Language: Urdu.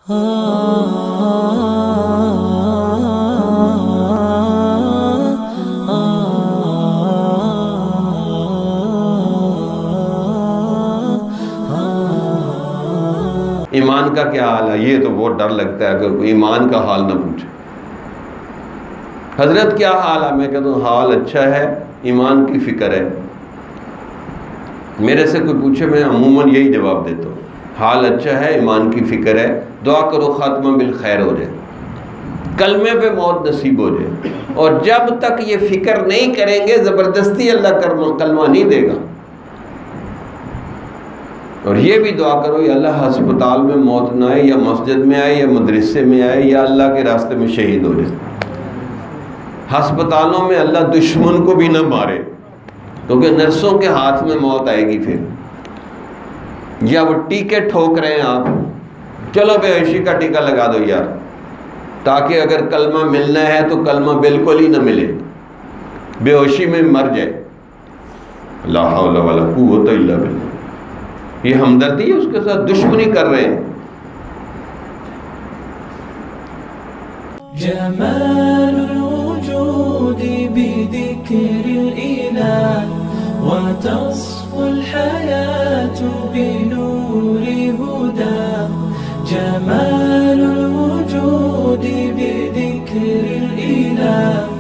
ایمان کا کیا حال ہے؟ یہ تو بہت ڈر لگتا ہے کہ ایمان کا حال نہ پوچھے۔ حضرت کیا حال ہے؟ میں کہتا ہوں حال اچھا ہے، ایمان کی فکر ہے۔ میرے سے کوئی پوچھے میں عموماً یہی جواب دیتا ہوں، حال اچھا ہے، ایمان کی فکر ہے، دعا کرو خاتمہ بالخیر ہو جائے، کلمے پہ موت نصیب ہو جائے۔ اور جب تک یہ فکر نہیں کریں گے زبردستی اللہ کلمہ نہیں دے گا۔ اور یہ بھی دعا کرو یا اللہ ہسپتال میں موت نہ آئے، یا مسجد میں آئے، یا مدرسے میں آئے، یا اللہ کے راستے میں شہید ہو جائے۔ ہسپتالوں میں اللہ دشمن کو بھی نہ مارے، کیونکہ نرسوں کے ہاتھ میں موت آئے گی پھر، یا وہ ٹیکے ٹھوک رہے ہیں آپ، چلو بے ہوشی کا ٹیکہ لگا دو یار، تاکہ اگر کلمہ ملنا ہے تو کلمہ بالکل ہی نہ ملے، بے ہوشی میں مر جائے۔ لا حول ولا قوت الا باللہ۔ یہ ہمدردی ہے، اس کے ساتھ دشمنی کر رہے ہیں۔ جمال الوجود بذكر الإله وتصفو الحياة بنور هداه. جمال الوجود بذكر الإله